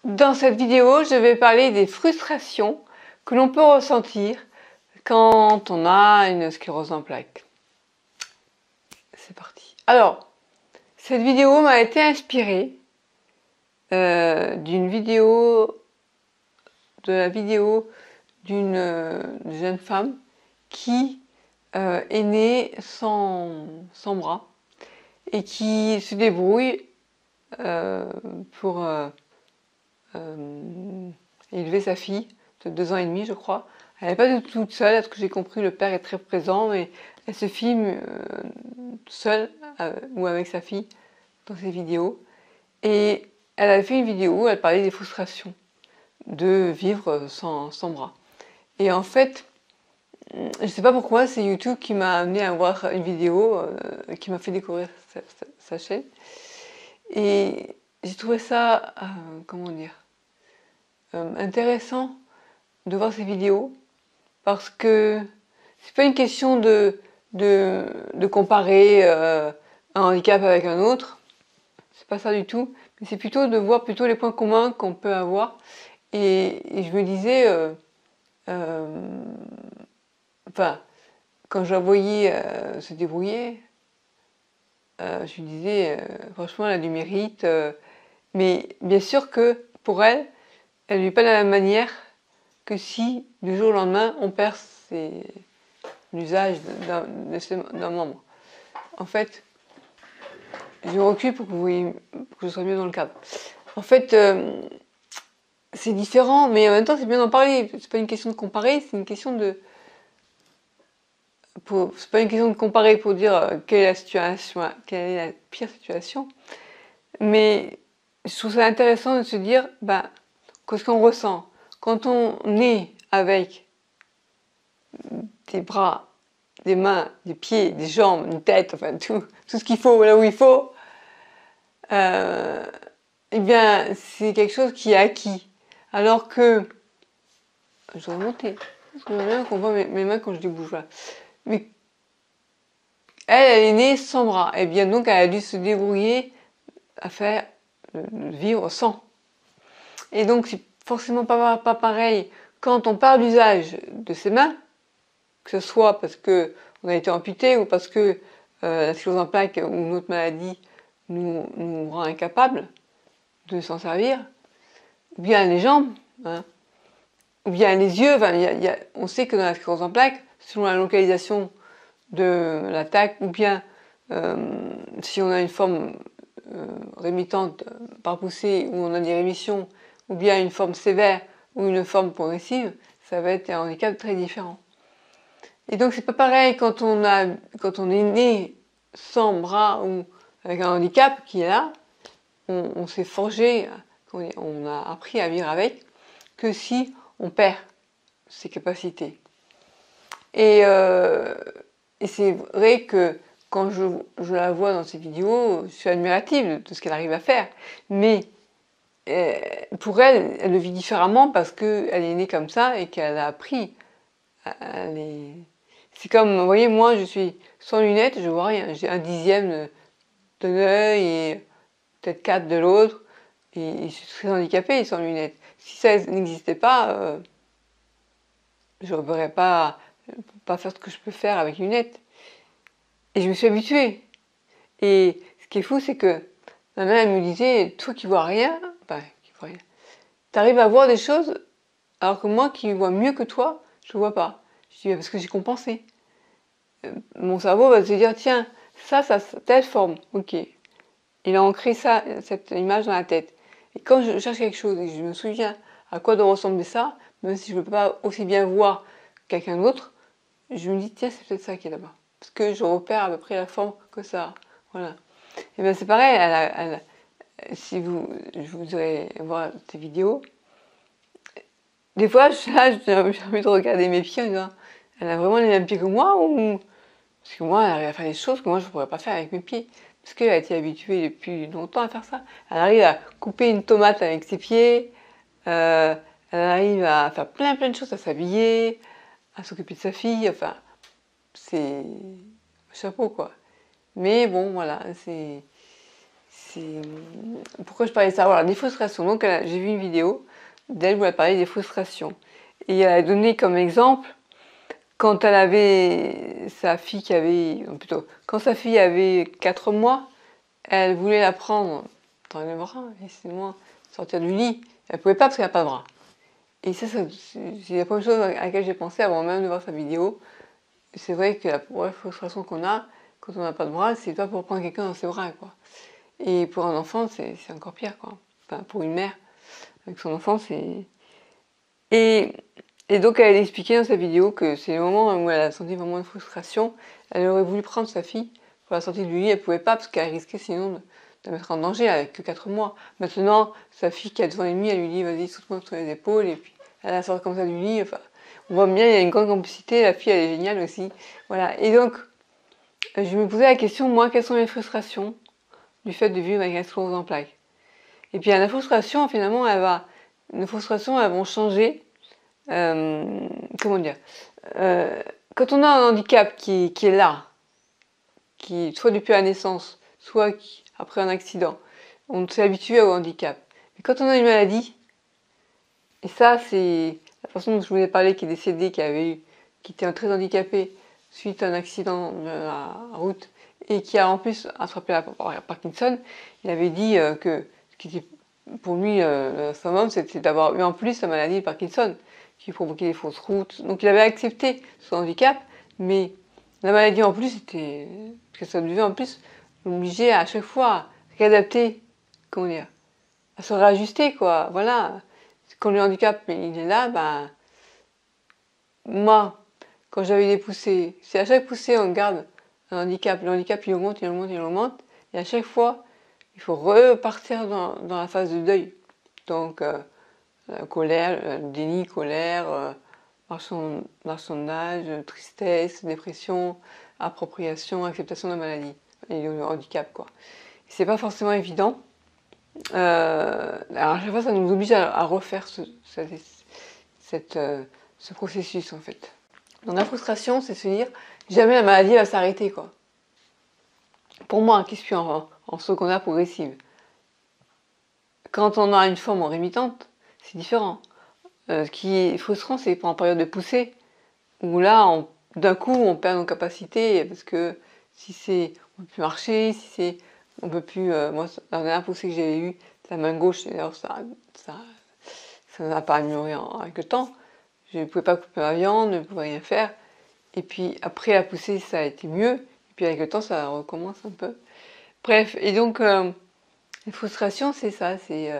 Dans cette vidéo, je vais parler des frustrations que l'on peut ressentir quand on a une sclérose en plaques. C'est parti. Alors, cette vidéo m'a été inspirée d'une vidéo, d'une jeune femme qui est née sans bras et qui se débrouille pour élever sa fille de 2 ans et demi, je crois. Elle n'est pas du tout toute seule, à ce que j'ai compris, le père est très présent, mais elle se filme seule ou avec sa fille dans ses vidéos. Et elle a fait une vidéo où elle parlait des frustrations de vivre sans bras. Et en fait, je ne sais pas pourquoi, c'est YouTube qui m'a amené à voir une vidéo qui m'a fait découvrir sa chaîne. Et j'ai trouvé ça, comment dire, intéressant de voir ces vidéos parce que c'est pas une question de comparer un handicap avec un autre, c'est pas ça du tout, mais c'est plutôt de voir plutôt les points communs qu'on peut avoir. Et je me disais, enfin, quand je la voyais se débrouiller, je me disais, franchement, elle a du mérite, mais bien sûr que pour elle, elle ne vit pas de la même manière que si du jour au lendemain on perd l'usage d'un membre. En fait, je recule pour que vous voyez, pour que je sois mieux dans le cadre. En fait, c'est différent, mais en même temps c'est bien d'en parler. C'est pas une question de comparer, c'est une question de, c'est pas une question de comparer pour dire quelle est la situation, quelle est la pire situation, mais je trouve ça intéressant de se dire, qu'est-ce qu'on ressent quand on est avec des bras, des mains, des pieds, des jambes, une tête, enfin tout ce qu'il faut là où il faut, eh bien c'est quelque chose qui est acquis. Alors que, je vais remonter, parce que j'aime bien qu'on voit mes mains quand je les bouge là. Mais elle est née sans bras, et bien donc elle a dû se débrouiller à faire vivre sans. Et donc c'est forcément pas pareil quand on perd l'usage de ses mains, que ce soit parce que on a été amputé ou parce que la sclérose en plaques ou une autre maladie nous rend incapables de s'en servir, ou bien les jambes, hein, ou bien les yeux. Enfin, on sait que dans la sclérose en plaques, selon la localisation de l'attaque, ou bien si on a une forme rémitante par poussée, où on a des rémissions, ou bien une forme sévère ou une forme progressive, ça va être un handicap très différent. Et donc c'est pas pareil quand on est né sans bras ou avec un handicap qui est là, on s'est forgé, on a appris à vivre avec, que si on perd ses capacités. Et c'est vrai que quand je la vois dans ces vidéos, je suis admirative de ce qu'elle arrive à faire, mais pour elle, elle le vit différemment parce qu'elle est née comme ça et qu'elle a appris à les... C'est comme, vous voyez, moi je suis sans lunettes, je vois rien, j'ai un dixième d'un œil et peut-être 4 de l'autre, et je suis très handicapée sans lunettes. Si ça n'existait pas, je ne pourrais pas faire ce que je peux faire avec lunettes. Et je me suis habituée. Et ce qui est fou, c'est que ma mère, elle me disait, toi qui vois rien, t'arrives à voir des choses, alors que moi qui vois mieux que toi, je vois pas. Je dis, parce que j'ai compensé. Mon cerveau va se dire, tiens, ça, telle forme, ok. Il a ancré ça, cette image dans la tête. Et quand je cherche quelque chose et que je me souviens à quoi doit ressembler ça, même si je ne peux pas aussi bien voir quelqu'un d'autre, je me dis, tiens, c'est peut-être ça qui est là-bas. Parce que je repère à peu près la forme que ça. Voilà. Et bien c'est pareil, si je voudrais voir tes vidéos, des fois, j'ai envie de regarder mes pieds en disant, elle a vraiment les mêmes pieds que moi ou... Parce que moi, elle arrive à faire des choses que moi, je ne pourrais pas faire avec mes pieds. Parce qu'elle a été habituée depuis longtemps à faire ça. Elle arrive à couper une tomate avec ses pieds, elle arrive à faire plein de choses, à s'habiller, à s'occuper de sa fille, enfin, c'est chapeau quoi. Mais bon, voilà, Pourquoi je parlais de ça? Voilà, des frustrations. Donc j'ai vu une vidéo d'elle où elle parlait des frustrations. Et elle a donné comme exemple, quand elle avait sa fille qui avait, plutôt, quand sa fille avait 4 mois, elle voulait la prendre dans les bras, et c'est moi, sortir du lit. Elle pouvait pas parce qu'elle n'a pas de bras. Et ça c'est la première chose à laquelle j'ai pensé avant même de voir sa vidéo. C'est vrai que la première frustration qu'on a quand on n'a pas de bras, c'est pas pour prendre quelqu'un dans ses bras, quoi. Et pour un enfant, c'est encore pire, quoi. Enfin, pour une mère, avec son enfant, c'est... Et donc, elle a expliqué dans sa vidéo que c'est le moment où elle a senti vraiment une frustration. Elle aurait voulu prendre sa fille pour la sortir du lit, elle pouvait pas parce qu'elle risquait sinon de la mettre en danger avec que 4 mois. Maintenant, sa fille qui est devant l'ennemi, elle lui dit vas-y, saute-moi sur les épaules, et puis elle la sort comme ça du lit. Enfin, on voit bien, il y a une grande complicité, la fille elle est géniale aussi. Voilà, et donc, je me posais la question, moi, quelles sont mes frustrations du fait de vivre avec un sclérose en plaques. Et puis la frustration, finalement, nos frustrations, elles vont changer. Comment dire, quand on a un handicap qui est là, qui soit depuis la naissance, soit après un accident, on s'est habitué au handicap. Mais quand on a une maladie, et ça c'est la personne dont je vous ai parlé qui est décédée, qui était très handicapée suite à un accident de la route et qui a en plus attrapé la Parkinson, il avait dit que ce qui était pour lui le summum, c'était d'avoir eu en plus la maladie de Parkinson qui provoquait des fausses routes. Donc il avait accepté son handicap, mais la maladie en plus, c'était que ça devait en plus l'obliger à chaque fois à réadapter, comment dire, à se réajuster, quoi. Voilà. Quand le handicap il est là, ben moi, quand j'avais des poussées, si à chaque poussée on garde un handicap, le handicap il augmente, il augmente, il augmente, et à chaque fois, il faut repartir dans la phase de deuil. Donc, colère, déni, colère, marchandage, tristesse, dépression, appropriation, acceptation de la maladie et le handicap, quoi. C'est pas forcément évident. Alors à chaque fois, ça nous oblige à refaire ce processus, en fait. Donc la frustration, c'est se dire jamais la maladie va s'arrêter, quoi. Pour moi, qui suis en secondaire progressive, quand on a une forme en rémitante, c'est différent. Ce qui est frustrant, c'est pour en période de poussée, où là, d'un coup, on perd nos capacités, parce que si c'est, on peut plus marcher, si c'est, on peut plus, moi, la dernière poussée que j'avais eue, la main gauche, d'ailleurs, ça n'a pas amélioré avec le temps. Je ne pouvais pas couper ma viande, je ne pouvais rien faire. Et puis après la poussée, ça a été mieux. Et puis avec le temps, ça recommence un peu. Bref, et donc, la frustration, c'est ça, c'est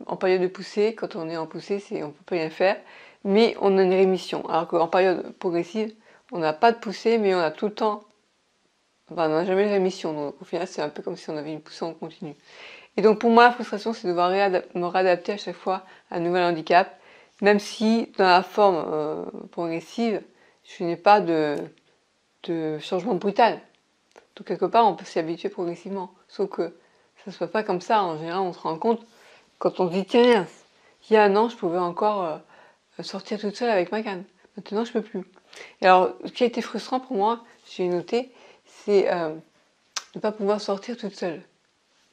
en période de poussée, quand on est en poussée, on ne peut pas rien faire, mais on a une rémission. Alors qu'en période progressive, on n'a pas de poussée, mais on a tout le temps, enfin, on n'a jamais de rémission. Donc au final, c'est un peu comme si on avait une poussée en continu. Et donc pour moi, la frustration, c'est de devoir me réadapter à chaque fois à un nouvel handicap, même si dans la forme progressive, je n'ai pas de changement brutal. Donc quelque part, on peut s'y habituer progressivement. Sauf que ça ne se passe pas comme ça. En général, on se rend compte quand on se dit tiens, il y a un an, je pouvais encore sortir toute seule avec ma canne. Maintenant, je peux plus. Et alors, ce qui a été frustrant pour moi, j'ai noté, c'est de ne pas pouvoir sortir toute seule.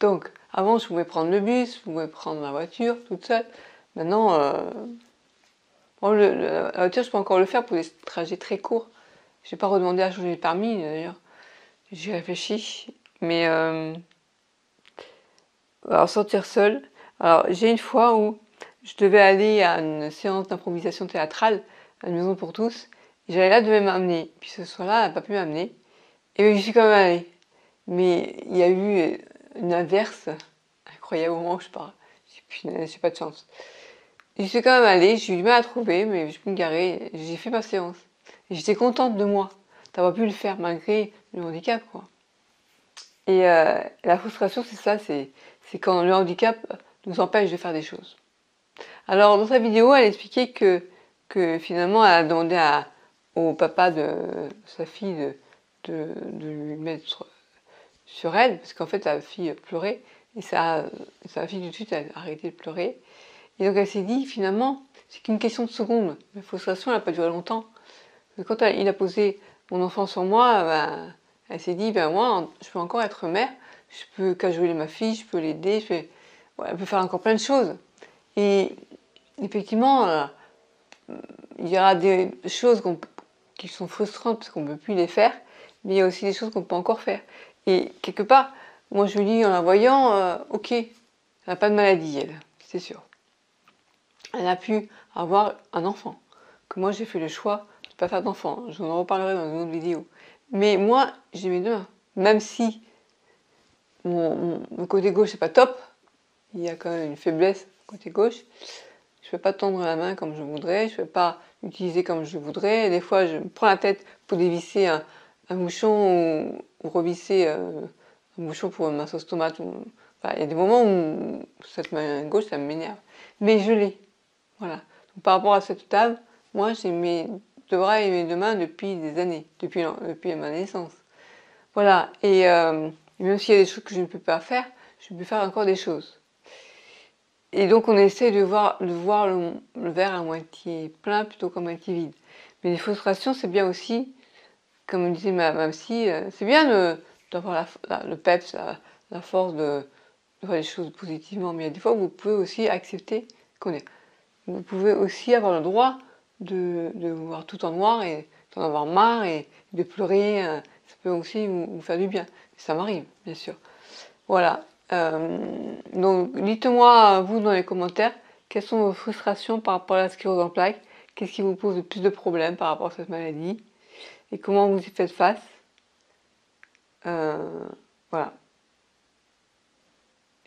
Donc, avant, je pouvais prendre le bus, je pouvais prendre la voiture toute seule. Maintenant, bon, la voiture, je peux encore le faire pour des trajets très courts. Je n'ai pas redemandé à changer le permis, d'ailleurs. J'y réfléchis. Mais alors, sortir seule. Alors, j'ai une fois où je devais aller à une séance d'improvisation théâtrale à une maison pour tous. Et j'avais là devait m'amener. Puis ce soir-là, elle n'a pas pu m'amener. Et j'y suis quand même allée. Mais il y a eu une inverse incroyable au moment où je parle. J'ai pas de chance. J'y suis quand même allée, j'ai eu du mal à trouver, mais je peux me garer. J'ai fait ma séance. Et j'étais contente de moi d'avoir pu le faire malgré le handicap, quoi. Et la frustration, c'est ça, c'est quand le handicap nous empêche de faire des choses. Alors dans sa vidéo, elle expliquait que finalement, elle a demandé au papa de sa fille de lui mettre sur elle, parce qu'en fait la fille pleurait, et sa fille tout de suite a arrêté de pleurer. Et donc elle s'est dit finalement, c'est qu'une question de secondes. La frustration, elle n'a pas duré longtemps. Quand il a posé mon enfant sur moi, ben, elle s'est dit, ben moi, je peux encore être mère, je peux cajoler ma fille, je peux l'aider, elle peut faire encore plein de choses. Et effectivement, il y aura des choses qui sont frustrantes parce qu'on ne peut plus les faire, mais il y a aussi des choses qu'on peut encore faire. Et quelque part, moi je lui dis en la voyant, ok, elle n'a pas de maladie, elle, c'est sûr. Elle a pu avoir un enfant. Que moi j'ai fait le choix de ne pas faire d'enfant. Je vous en reparlerai dans une autre vidéo. Mais moi, j'ai mes deux mains. Même si mon côté gauche n'est pas top, il y a quand même une faiblesse côté gauche. Je ne peux pas tendre la main comme je voudrais, je ne peux pas l'utiliser comme je voudrais. Des fois, je me prends la tête pour dévisser un bouchon ou revisser un bouchon pour ma sauce tomate. Enfin, il y a des moments où cette main gauche, ça m'énerve. Mais je l'ai. Voilà. Donc, par rapport à cette table, moi, j'ai mes deux bras et mes deux mains depuis des années, depuis ma naissance. Voilà. Et même s'il y a des choses que je ne peux pas faire, je peux faire encore des choses. Et donc on essaie de voir le verre à moitié plein plutôt qu'à moitié vide. Mais les frustrations, c'est bien aussi, comme disait ma psy, c'est bien d'avoir le peps, la force de voir les choses positivement. Mais il y a des fois où vous pouvez aussi accepter vous pouvez aussi avoir le droit de voir tout en noir et d'en avoir marre et de pleurer. Ça peut aussi vous faire du bien. Ça m'arrive, bien sûr. Voilà. Donc dites-moi vous dans les commentaires quelles sont vos frustrations par rapport à la sclérose en plaques, qu'est-ce qui vous pose le plus de problèmes par rapport à cette maladie et comment vous y faites face. Voilà.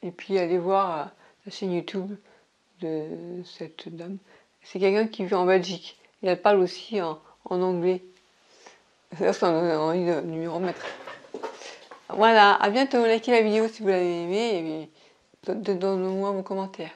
Et puis allez voir la chaîne YouTube de cette dame. C'est quelqu'un qui vit en Belgique et elle parle aussi en anglais. D'ailleurs, ça donne envie de lui remettre. Voilà, à bientôt, likez la vidéo si vous l'avez aimée et donnez-moi vos commentaires.